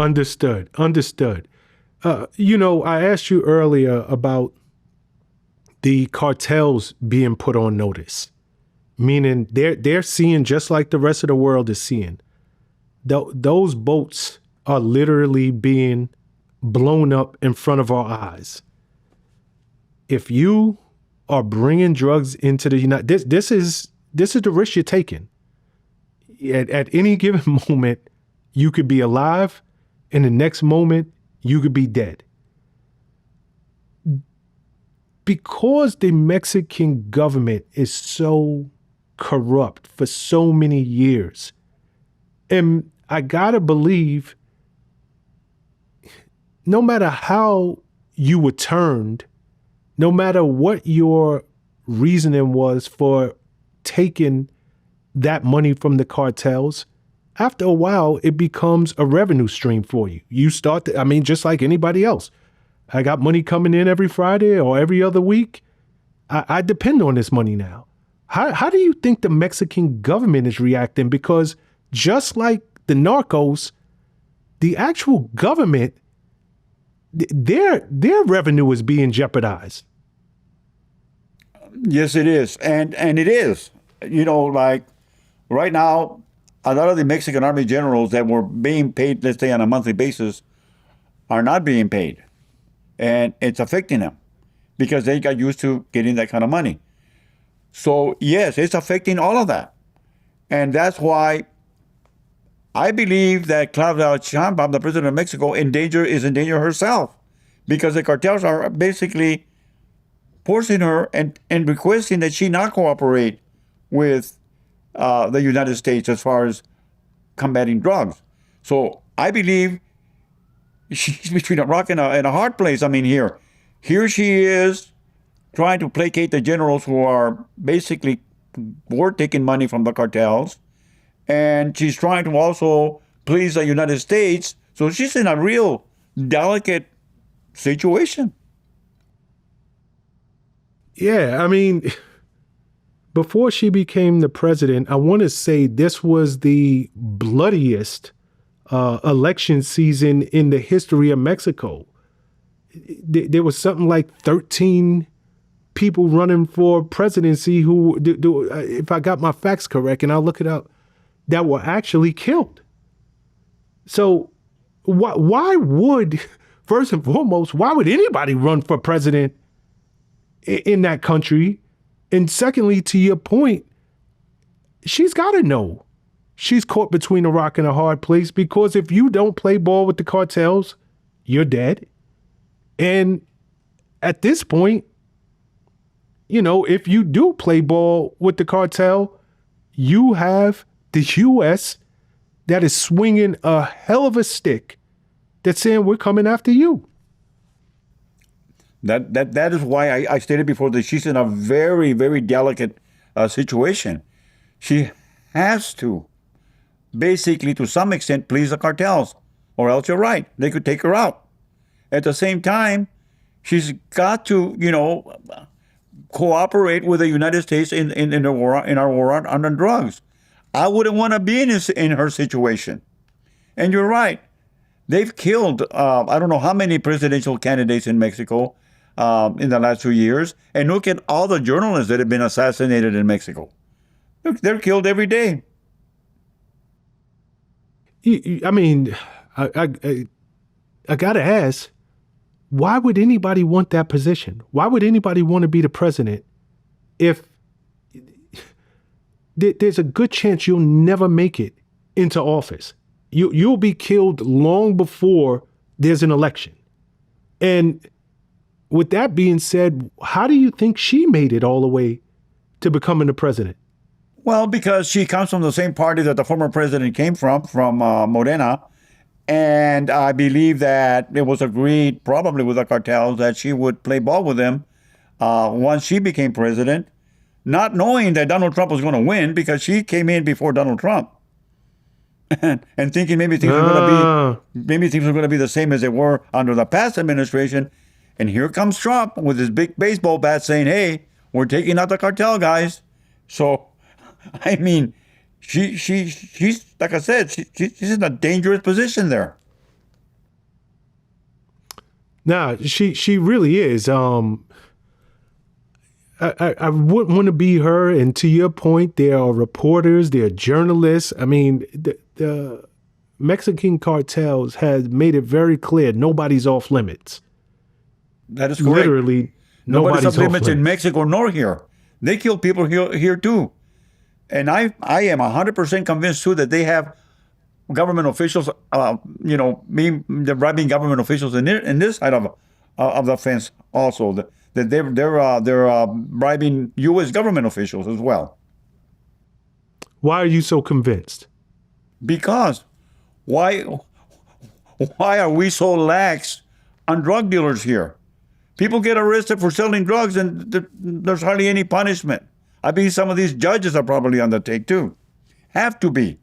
Understood. Understood. I asked you earlier about the cartels being put on notice, meaning they're seeing just like the rest of the world is seeing. Those boats are literally being blown up in front of our eyes. If you are bringing drugs into the United, this is the risk you're taking. At any given moment, you could be alive, and the next moment you could be dead. Because the Mexican government is so corrupt for so many years, and I gotta believe, no matter how you were turned, no matter what your reasoning was for taking that money from the cartels, after a while, it becomes a revenue stream for you. You start just like anybody else. I got money coming in every Friday or every other week. I depend on this money now. How do you think the Mexican government is reacting? Because just like the narcos, the actual government, their revenue is being jeopardized. Yes, it is. And it is. Like right now, a lot of the Mexican army generals that were being paid, let's say on a monthly basis, are not being paid. And it's affecting them because they got used to getting that kind of money. So yes, it's affecting all of that. And that's why I believe that Claudia Sheinbaum, the president of Mexico, is in danger herself, because the cartels are basically forcing her and requesting that she not cooperate with the United States as far as combating drugs. So I believe she's between a rock and a hard place. Here she is trying to placate the generals who are basically taking money from the cartels, and she's trying to also please the United States. So she's in a real delicate situation. Yeah, before she became the president, I want to say this was the bloodiest election season in the history of Mexico. There was something like 13 people running for presidency who, if I got my facts correct, and I'll look it up, that were actually killed. So why would, first and foremost, why would anybody run for president in that country? And secondly, to your point, she's got to know she's caught between a rock and a hard place, because if you don't play ball with the cartels, you're dead. And at this point, if you do play ball with the cartel, you have the U.S. that is swinging a hell of a stick that's saying we're coming after you. That is why I stated before that she's in a very, very delicate situation. She has to, basically, to some extent, please the cartels, or else you're right, they could take her out. At the same time, she's got to, cooperate with the United States in our war on drugs. I wouldn't want to be in her situation. And you're right. They've killed, I don't know how many presidential candidates in Mexico in the last 2 years. And look at all the journalists that have been assassinated in Mexico. Look, they're killed every day. I got to ask, why would anybody want that position? Why would anybody want to be the president if there's a good chance you'll never make it into office? You'll be killed long before there's an election. And with that being said, how do you think she made it all the way to becoming the president? Well, because she comes from the same party that the former president came from Morena. And I believe that it was agreed, probably with the cartels, that she would play ball with them once she became president, not knowing that Donald Trump was going to win, because she came in before Donald Trump, and thinking maybe things were going to be the same as they were under the past administration. And here comes Trump with his big baseball bat saying, "Hey, we're taking out the cartel guys." So, she's like I said, she's in a dangerous position there. Nah, she really is. I wouldn't want to be her. And to your point, there are reporters, there are journalists. I mean, the Mexican cartels has made it very clear nobody's off limits. That is correct. Literally, Nobody's off limits in limits. Mexico nor here. They kill people here too. And I am 100% convinced too that they have government officials, they're bribing government officials in this side of the fence also. That they're bribing U.S. government officials as well. Why are you so convinced? Because why are we so lax on drug dealers here? People get arrested for selling drugs and there's hardly any punishment. I mean, some of these judges are probably on the take too. Have to be.